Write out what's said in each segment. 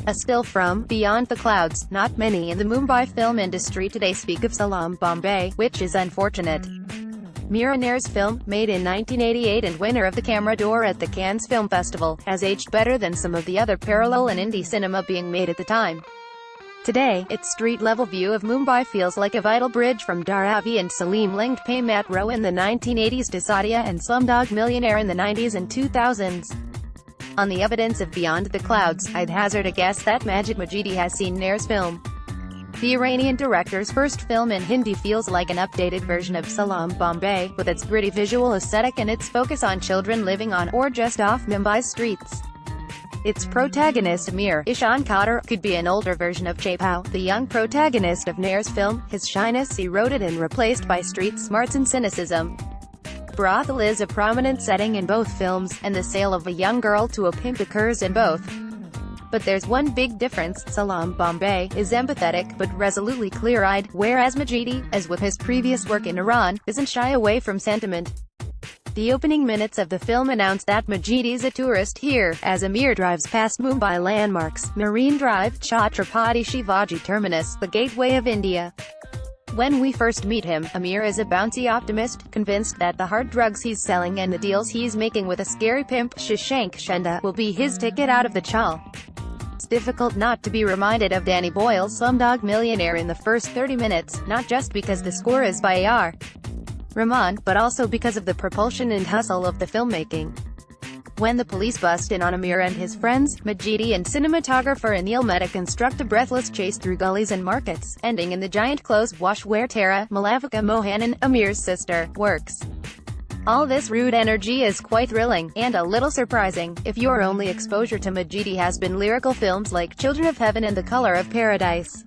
A still from Beyond the Clouds. Not many in the Mumbai film industry today speak of Salaam Bombay, which is unfortunate. Mira Nair's film, made in 1988 and winner of the Caméra d'Or at the Cannes Film Festival, has aged better than some of the other parallel and indie cinema being made at the time. Today, its street-level view of Mumbai feels like a vital bridge from Dharavi and Salim Langde Caméra in the 1980s to Satya and Slumdog Millionaire in the 90s and 2000s. On the evidence of Beyond the Clouds, I'd hazard a guess that Majid Majidi has seen Nair's film. The Iranian director's first film in Hindi feels like an updated version of Salaam Bombay, with its gritty visual aesthetic and its focus on children living on or just off Mumbai's streets. Its protagonist Amir Ishan Khatter could be an older version of Chapao, the young protagonist of Nair's film, his shyness eroded and replaced by street smarts and cynicism. Brothel is a prominent setting in both films, and the sale of a young girl to a pimp occurs in both. But there's one big difference: Salaam Bombay is empathetic, but resolutely clear-eyed, whereas Majidi, as with his previous work in Iran, isn't shy away from sentiment. The opening minutes of the film announce that Majidi's a tourist here, as Amir drives past Mumbai landmarks, Marine Drive, Chhatrapati Shivaji Terminus, the gateway of India. When we first meet him, Amir is a bouncy optimist, convinced that the hard drugs he's selling and the deals he's making with a scary pimp, Shashank Shenda, will be his ticket out of the chal. It's difficult not to be reminded of Danny Boyle's Slumdog Millionaire in the first 30 minutes, not just because the score is by A.R. Rahman, but also because of the propulsion and hustle of the filmmaking. When the police bust in on Amir and his friends, Majidi and cinematographer Anil Mehta construct a breathless chase through gullies and markets, ending in the giant clothes wash where Tara, Malavika Mohanan, Amir's sister, works. All this rude energy is quite thrilling, and a little surprising, if your only exposure to Majidi has been lyrical films like Children of Heaven and The Color of Paradise.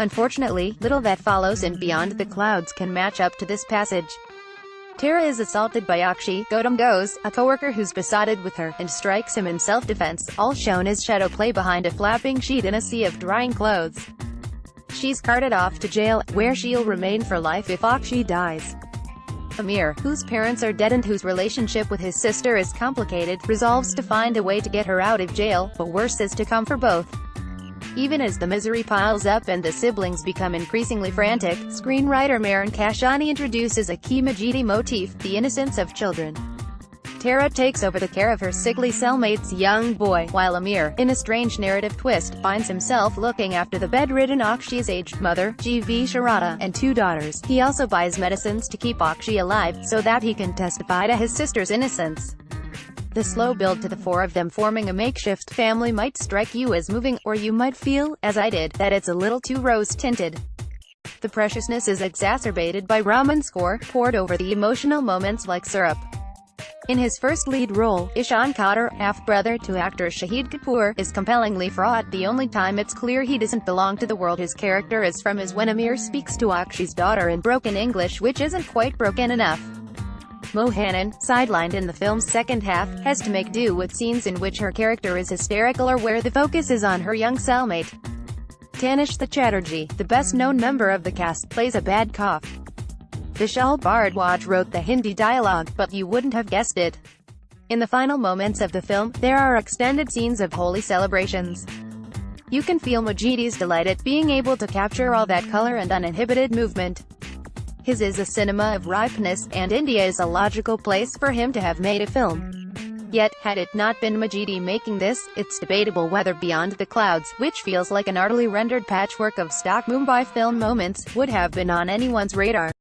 Unfortunately, little that follows in Beyond the Clouds can match up to this passage. Tara is assaulted by Akshi, Gautam Ghosh, a coworker who's besotted with her, and strikes him in self-defense, all shown as shadow play behind a flapping sheet in a sea of drying clothes. She's carted off to jail, where she'll remain for life if Akshi dies. Amir, whose parents are dead and whose relationship with his sister is complicated, resolves to find a way to get her out of jail, but worse is to come for both. Even as the misery piles up and the siblings become increasingly frantic, screenwriter Maran Kashani introduces a key Majidi motif: the innocence of children. Tara takes over the care of her sickly cellmate's young boy, while Amir, in a strange narrative twist, finds himself looking after the bedridden Akshi's aged mother, G.V. Sharada, and two daughters. He also buys medicines to keep Akshi alive, so that he can testify to his sister's innocence. The slow build to the four of them forming a makeshift family might strike you as moving, or you might feel, as I did, that it's a little too rose-tinted. The preciousness is exacerbated by Rahman's score, poured over the emotional moments like syrup. In his first lead role, Ishan Khatter, half-brother to actor Shahid Kapoor, is compellingly fraught. The only time it's clear he doesn't belong to the world his character is from is when Amir speaks to Akshi's daughter in broken English, which isn't quite broken enough. Mohanan, sidelined in the film's second half, has to make do with scenes in which her character is hysterical or where the focus is on her young cellmate. Tanish the Chatterjee, the best-known member of the cast, plays a bad cop. Vishal Bhardwaj wrote the Hindi dialogue, but you wouldn't have guessed it. In the final moments of the film, there are extended scenes of holy celebrations. You can feel Majidi's delight at being able to capture all that color and uninhibited movement. His is a cinema of ripeness, and India is a logical place for him to have made a film. Yet, had it not been Majidi making this, it's debatable whether Beyond the Clouds, which feels like an artfully rendered patchwork of stock Mumbai film moments, would have been on anyone's radar.